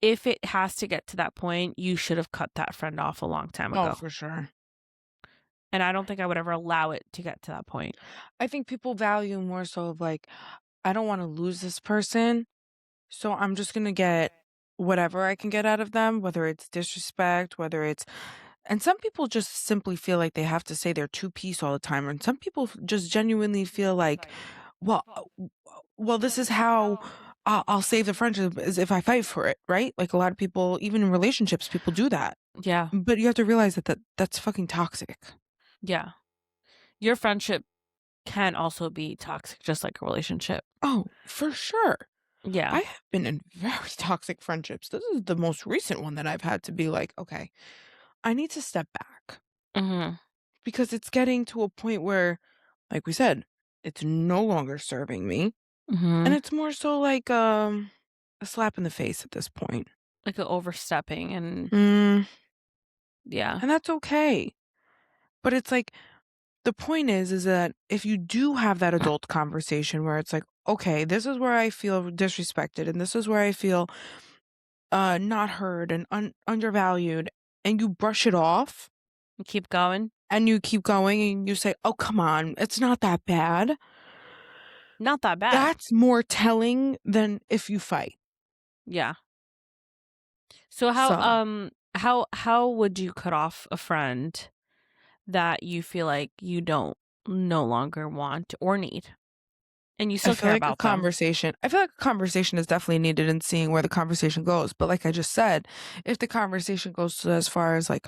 if it has to get to that point, you should have cut that friend off a long time Oh, ago. for sure. And I don't think I would ever allow it to get to that point. I think people value more so of like, I don't wanna lose this person, so I'm just gonna get whatever I can get out of them, whether it's disrespect, whether it's and some people just simply feel like they have to say their two-piece all the time, and some people just genuinely feel like, "Well, well, this is how I'll save the friendship is if I fight for it," right? Like, a lot of people, even in relationships, people do that. Yeah. But you have to realize that that's fucking toxic. Yeah. Your friendship can also be toxic, just like a relationship. Oh, for sure. Yeah. I have been in very toxic friendships. This is the most recent one that I've had to be like, "Okay, I need to step back." Mhm. Because it's getting to a point where, like we said, it's no longer serving me, and Mhm. it's more so like, a slap in the face at this point. Like a overstepping and Mm, yeah. and that's okay. But it's like, the point is that if you do have that adult conversation where it's like, "Okay, this is where I feel disrespected, and this is where I feel, not heard and undervalued," and you brush it off, Keep going. and you keep going, and you say, "Oh, come on, it's not that bad." Not that bad. That's more telling than if you fight. Yeah. So So, how would you cut off a friend that you feel like you don't no longer want or need and you I still feel care like about them? I feel like a conversation is definitely needed in seeing where the conversation goes, but like I just said, if the conversation goes to as far as like,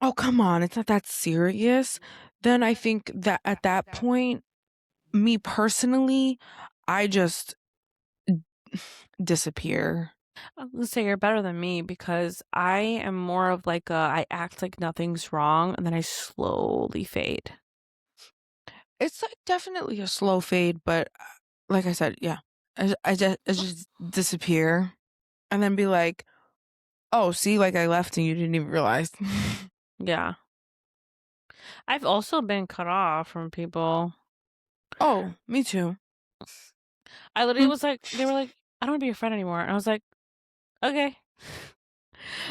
"Oh, come on, it's not that serious," then I think that at that point, me personally, I just disappear. I was gonna say you're better than me because I am more of like a I act like nothing's wrong and then I slowly fade. It's like definitely a slow fade, but like I said, yeah, I just disappear and then be like, "Oh, see, like I left and you didn't even realize." Yeah. I've also been cut off from people. Oh, me too. I literally Mm, was like, they were like, I don't want to be your friend anymore. And I was like, okay.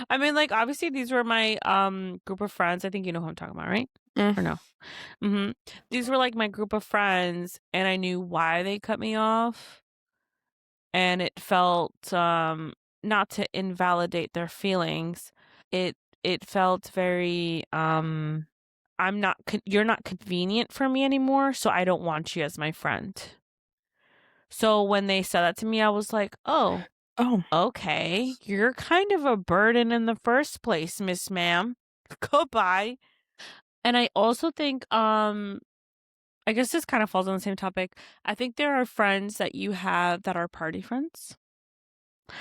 I mean, like, obviously these were my group of friends. I think you know who I'm talking about, right? mm. Or no? Mm-hmm. These were like my group of friends, and I knew why they cut me off. And it felt not to invalidate their feelings, it felt very you're not convenient for me anymore, so I don't want you as my friend. So when they said that to me, I was like, oh, okay, you're kind of a burden in the first place, Miss Ma'am. Goodbye. And I also think, I guess this kind of falls on the same topic. I think there are friends that you have that are party friends.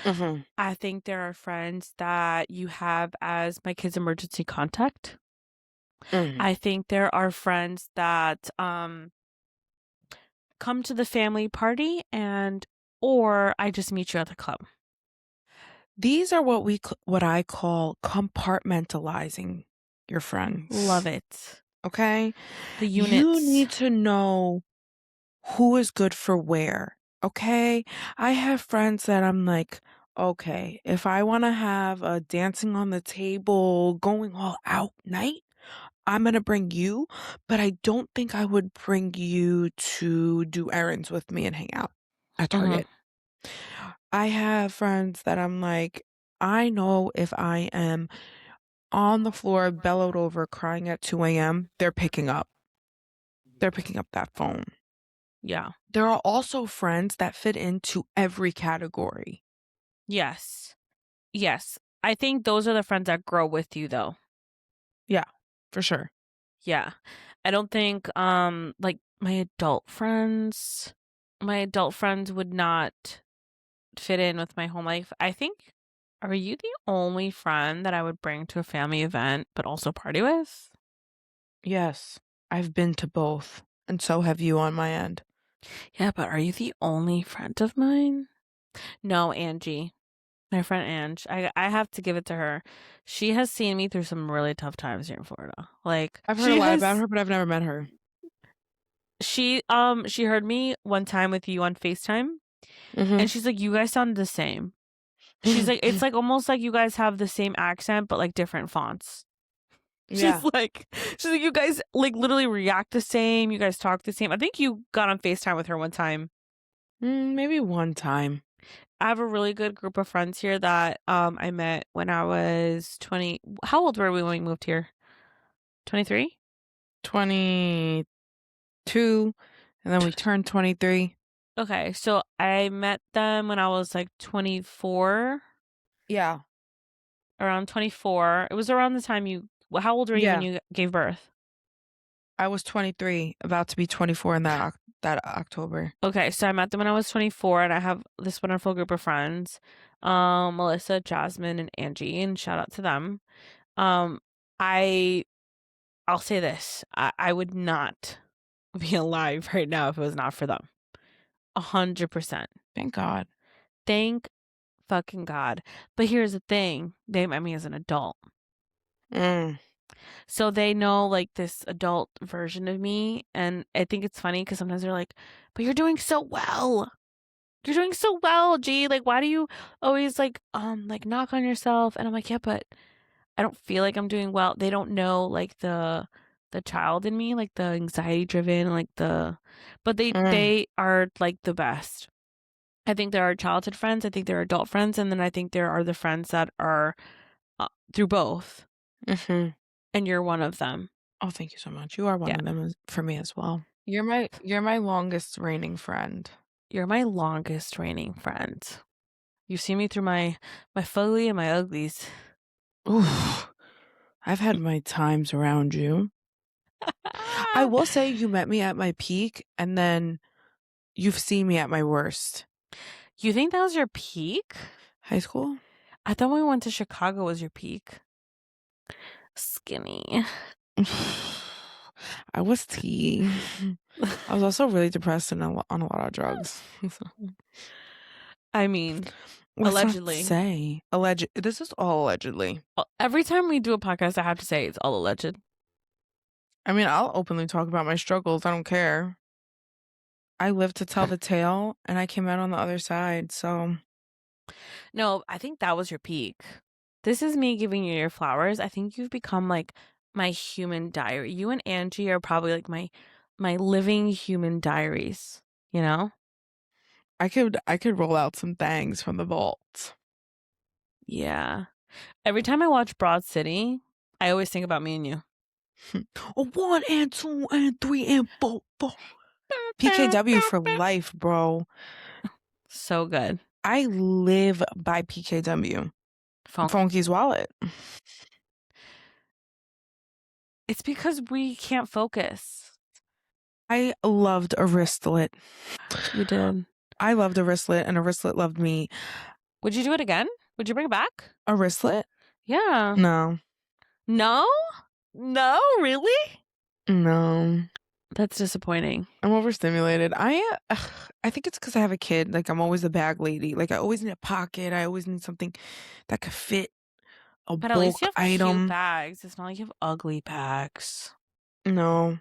Mm-hmm. I think there are friends that you have as my kid's emergency contact. Mm-hmm. I think there are friends that come to the family party or I just meet you at the club. These are what I call compartmentalizing your friends. Love it. Okay? The units. You need to know who is good for where. Okay? I have friends that I'm like, okay, if I want to have a dancing on the table, going all out night, I'm going to bring you, but I don't think I would bring you to do errands with me and hang out at Target. I have friends that I'm like, I know if I am on the floor, bellowed over, crying at 2 a.m., they're picking up. They're picking up that phone. Yeah. There are also friends that fit into every category. Yes. Yes. I think those are the friends that grow with you, though. Yeah, for sure. Yeah. I don't think, like my adult friends would not fit in with my home life. I think, are you the only friend that I would bring to a family event, but also party with? Yes, I've been to both, and so have you on my end. Yeah, but are you the only friend of mine? No, Angie. My friend Ange. I have to give it to her. She has seen me through some really tough times here in Florida. Like, I've heard a lot about her, but I've never met her. She heard me one time with you on FaceTime, and she's like, "You guys sound the same." She's like, "It's like almost like you guys have the same accent, but like different fonts." Yeah. She's like, "You guys like literally react the same. You guys talk the same." I think you got on FaceTime with her one time. Maybe one time. I have a really good group of friends here that I met when I was 20. How old were we when we moved here? 23? 22, and then we turned 23. Okay, so I met them when I was like 24. Yeah. Around 24. It was around the time how old were you when you gave birth? I was 23, about to be 24 in that October. Okay, so I met them when I was 24, and I have this wonderful group of friends, Melissa, Jasmine, and Angie, and shout out to them. I'll say this: I would not be alive right now if it was not for them. 100%. Thank God. Thank fucking God. But here's the thing: they met me as an adult. So they know like this adult version of me. And I think it's funny because sometimes they're like, but you're doing so well. You're doing so well, G. Like, why do you always like knock on yourself? And I'm like, yeah, but I don't feel like I'm doing well. They don't know like the child in me, like the anxiety driven, like but they are like the best. I think there are childhood friends. I think there are adult friends. And then I think there are the friends that are through both. And you're one of them. Oh, thank you so much. You are one of them for me as well. You're my longest reigning friend. You're my longest reigning friend. You've seen me through my fugly and my uglies. Ooh, I've had my times around you. I will say you met me at my peak, and then you've seen me at my worst. You think that was your peak? High school? I thought when we went to Chicago was your peak. Skinny. I was tea. I was also really depressed and on a lot of drugs. I mean, allegedly. Alleged. This is all allegedly. Every time we do a podcast, I have to say it's all alleged. I mean, I'll openly talk about my struggles. I don't care. I live to tell the tale, and I came out on the other side, so. No, I think that was your peak. This is me giving you your flowers. I think you've become like my human diary. You and Angie are probably like my living human diaries, you know? I could roll out some things from the vault. Yeah. Every time I watch Broad City, I always think about me and you. 1 and 2 and 3 and 4. PKW for life, bro. So good. I live by PKW. Funky's Wallet. It's because we can't focus. I loved a wristlet. You did. I loved a wristlet, and a wristlet loved me. Would you do it again? Would you bring it back? A wristlet? Yeah. No. No? No, really? No. That's disappointing. I'm overstimulated. I think it's because I have a kid. Like, I'm always a bag lady. Like, I always need a pocket. I always need something that could fit a But bulk at least you have item. cute bags. It's not like you have ugly bags. No.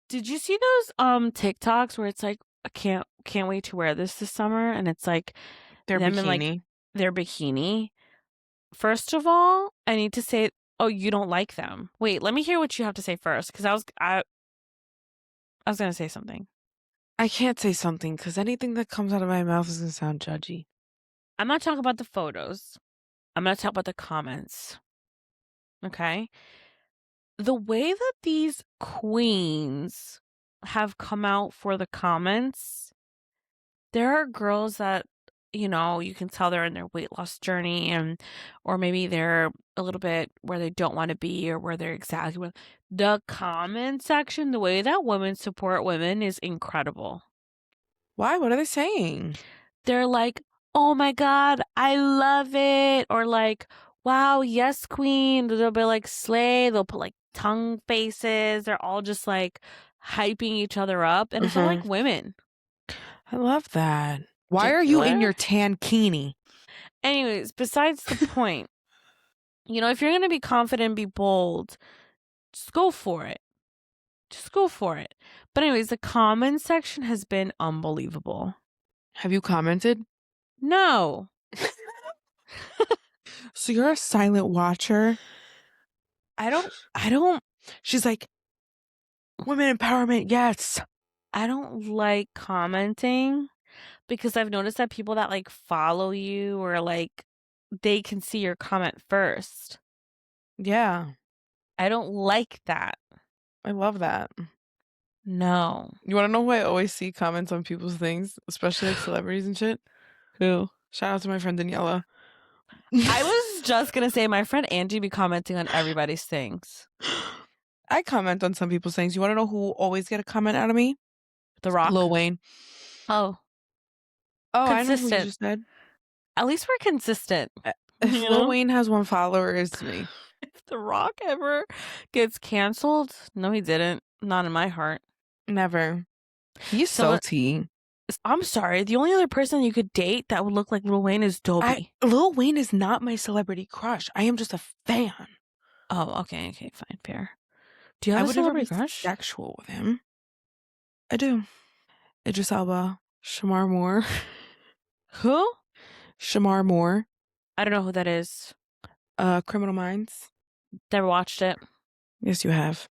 Did you see those TikToks where it's like, I can't wait to wear this summer, and it's like their them bikini. in like their bikini? First of all, I need to say, oh, you don't like them. Wait, let me hear what you have to say first, because I was gonna say something. I can't say something because anything that comes out of my mouth is gonna sound judgy. I'm not talking about the photos. I'm gonna talk about the comments. Okay? The way that these queens have come out for the comments, there are girls that, you know, you can tell they're in their weight loss journey, and or maybe they're a little bit where they don't want to be, or where they're exactly where. The comment section, the way that women support women is incredible. Why? What are they saying? They're like, oh my God, I love it. Or like, wow, yes, queen. They'll be like, slay. They'll put like tongue faces. They're all just like hyping each other up. And it's all like women. I love that. Why are you in your tankini? Anyways, besides the point, you know, if you're going to be confident, be bold, just go for it. Just go for it. But anyways, the comment section has been unbelievable. Have you commented? No. So you're a silent watcher? I don't. She's like, women empowerment, yes. I don't like commenting because I've noticed that people that like follow you or like they can see your comment first. Yeah. I don't like that. I love that. No. You want to know who I always see comments on people's things, especially like celebrities and shit? Who? Shout out to my friend Daniela. I was just going to say my friend Angie be commenting on everybody's things. I comment on some people's things. You want to know who always get a comment out of me? The Rock. Lil Wayne. Oh. Oh, consistent. I know who you just said. At least we're consistent. If Lil Wayne has one follower, it's me. If The Rock ever gets canceled, no, he didn't. Not in my heart. Never. He's salty. I'm sorry. The only other person you could date that would look like Lil Wayne is Dobie. Lil Wayne is not my celebrity crush. I am just a fan. Oh, okay, fine, fair. Do you have a celebrity crush? Sexual with him. I do. Idris Elba, Shamar Moore. Who? Shamar Moore. I don't know who that is. Criminal Minds. Never watched it. Yes, you have.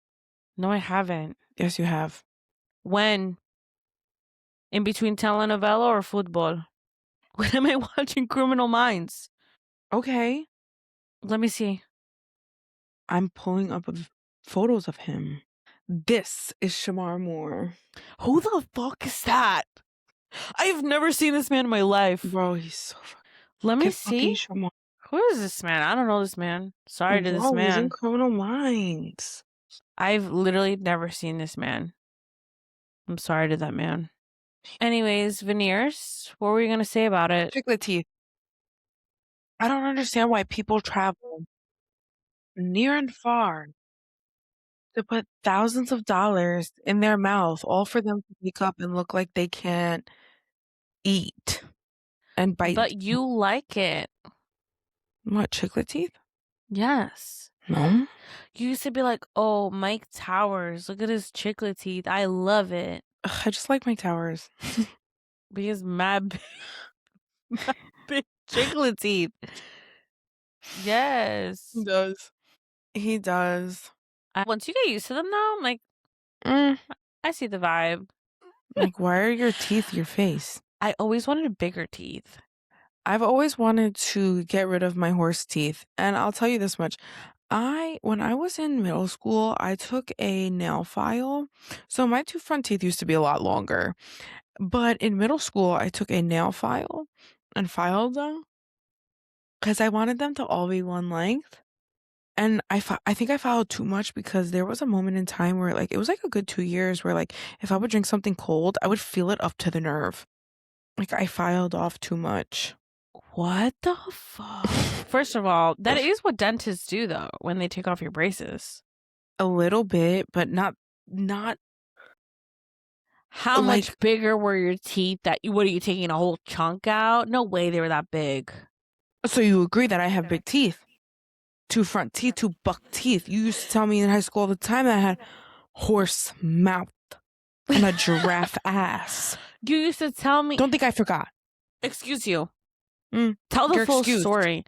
No, I haven't. Yes, you have. When? In between telenovela or football? When am I watching Criminal Minds? Okay. Let me see. I'm pulling up photos of him. This is Shamar Moore. Who the fuck is that? I've never seen this man in my life. Bro, he's so fucking... Let me see. Who is this man? I don't know this man. Sorry to this man. He's in Criminal Minds. I've literally never seen this man. I'm sorry to that man. Anyways, veneers, what were you going to say about it? Chiclet teeth. I don't understand why people travel near and far to put thousands of dollars in their mouth, all for them to wake up and look like they can't eat and bite. But you like it. What, chiclet teeth? Yes. No? You used to be like, oh, Mike Towers, look at his chiclet teeth. I love it. I just like Mike Towers. Because mad big chiclet teeth. Yes. He does. He does. Once you get used to them, though, I'm like, I see the vibe. Like, why are your teeth your face? I always wanted bigger teeth. I've always wanted to get rid of my horse teeth, and I'll tell you this much. When I was in middle school, I took a nail file. So my two front teeth used to be a lot longer. But in middle school, I took a nail file and filed them because I wanted them to all be one length. And I think I filed too much because there was a moment in time where like it was like a good 2 years where like if I would drink something cold, I would feel it up to the nerve. Like I filed off too much. What the fuck? First of all, that is what dentists do though when they take off your braces. A little bit, but not how like, much bigger were your teeth what are you taking a whole chunk out? No way they were that big. So you agree that I have big teeth? 2 front teeth, 2 buck teeth. You used to tell me in high school all the time that I had horse mouth and a giraffe ass. You used to tell me. Don't think I forgot. Excuse you. Tell the full story.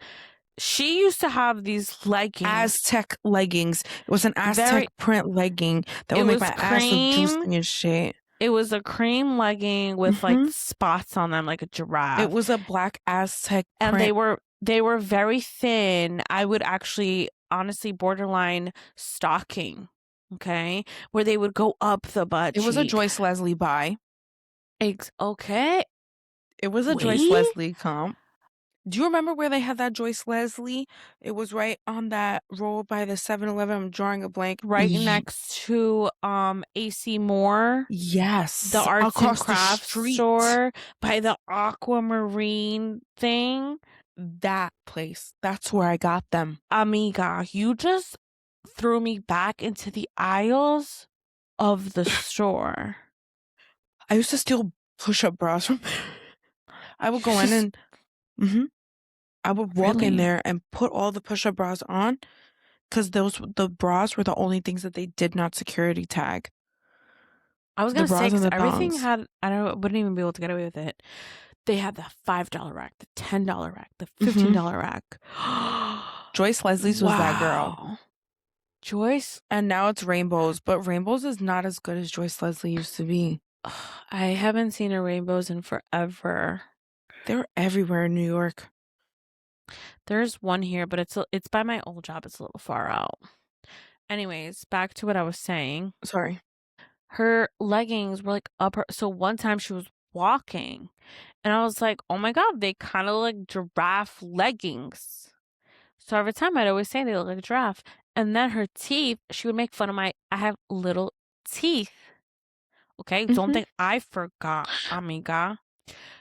She used to have these leggings. Aztec leggings. It was an Aztec print legging that would make my ass look juicy and shit. It was a cream legging with like spots on them like a giraffe. It was a black Aztec print. And they were very thin. I would actually honestly borderline stocking. Okay? Where they would go up the butt cheek. It was a Joyce Leslie buy. Okay. It was a Joyce Leslie comp. Do you remember where they had that Joyce Leslie? It was right on that road by the 7-Eleven. I'm drawing a blank. Right next to AC Moore. Yes. The arts and crafts store by the aquamarine thing. That place. That's where I got them. Amiga, you just threw me back into the aisles of the store. I used to steal push-up bras from I would go in and I would walk in there and put all the push-up bras on because the bras were the only things that they did not security tag. I was gonna say, because everything had, wouldn't even be able to get away with it. They had the $5 rack, the $10 rack, the $15 rack. Joyce Leslie's was that girl. Joyce? And now it's Rainbows, but Rainbows is not as good as Joyce Leslie used to be. I haven't seen a Rainbows in forever. They're everywhere in New York. There's one here, but it's by my old job. It's a little far out. Anyways, back to what I was saying. Sorry. Her leggings were like up her. So one time she was walking and I was like, oh my God, they kind of look like giraffe leggings. So every time I'd always say they look like a giraffe. And then her teeth, she would make fun of I have little teeth. Okay? Don't think I forgot, amiga.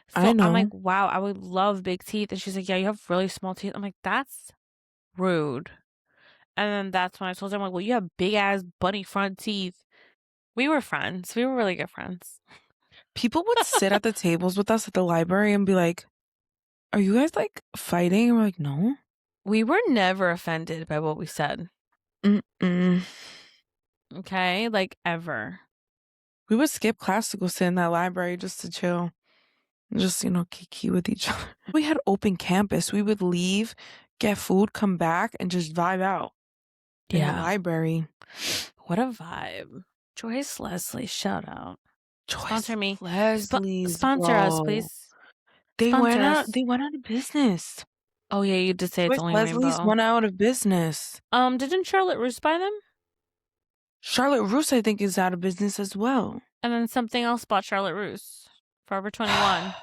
So I know. I'm like, wow, I would love big teeth. And she's like, yeah, you have really small teeth. I'm like, that's rude. And then that's when I told her, I'm like, well, you have big ass bunny front teeth. We were friends. We were really good friends. People would sit at the tables with us at the library and be like, are you guys like fighting? And we're like, no. We were never offended by what we said. Okay? Like, ever. We would skip class to go sit in that library just to chill. Just, kiki with each other. We had open campus. We would leave, get food, come back, and just vibe out in the library. What a vibe. Joyce Leslie, shout out. Sponsor me. Leslie's, sponsor us, please. They went out of business. Oh yeah, you did say it's only Leslie's Rainbow. went out of business. Didn't Charlotte Russe buy them? Charlotte Russe, I think, is out of business as well. And then something else bought Charlotte Russe. Forever 21.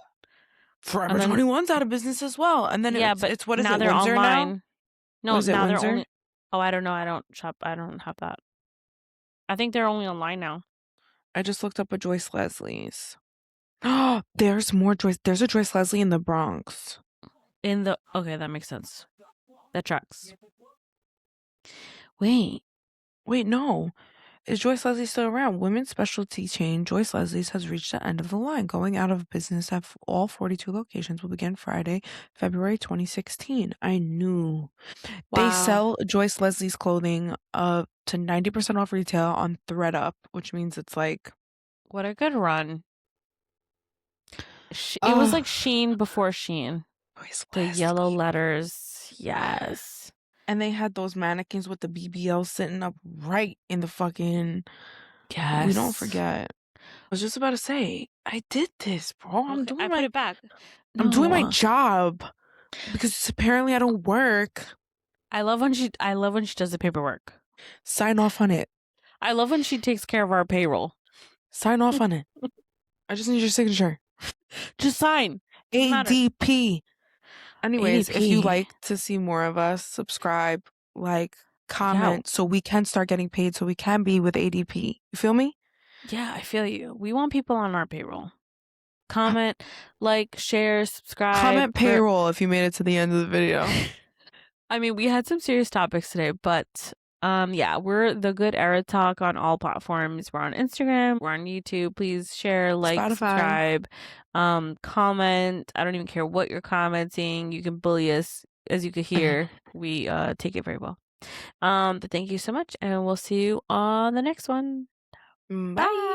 Forever 21's out of business as well. And then it's what is now it? They're Windsor online. Now? No, now they're only. Oh, I don't know. I don't shop. I don't have that. I think they're only online now. I just looked up a Joyce Leslie's. Oh, there's more Joyce. There's a Joyce Leslie in the Bronx. Okay, that makes sense. That tracks. Wait, no. Is Joyce Leslie still around? Women's specialty chain Joyce Leslie's has reached the end of the line. Going out of business at all 42 locations will begin Friday, February 2016. I knew. Wow. They sell Joyce Leslie's clothing to 90% off retail on ThredUp, which means it's like... What a good run. It was like Shein before Shein. The yellow letters. Yes. And they had those mannequins with the BBL sitting up right in the fucking... Yes. We don't forget. was just about to say, I did this, bro. I put it back. I'm doing my No. job because apparently I don't work. I love when she does the paperwork. Sign off on it. I love when she takes care of our payroll. Sign off on it. I just need your signature. Just sign. ADP. Anyways, if you like to see more of us, subscribe, like, comment, so we can start getting paid, so we can be with ADP. You feel me? Yeah, I feel you. We want people on our payroll. Comment, like, share, subscribe. Comment payroll if you made it to the end of the video. I mean, we had some serious topics today, but yeah, we're The Good Era Talk on all platforms. We're on Instagram, we're on YouTube. Please share, like, Spotify. Subscribe, comment. I don't even care what you're commenting. You can bully us. As you could hear, we take it very well. But thank you so much, and we'll see you on the next one. Bye.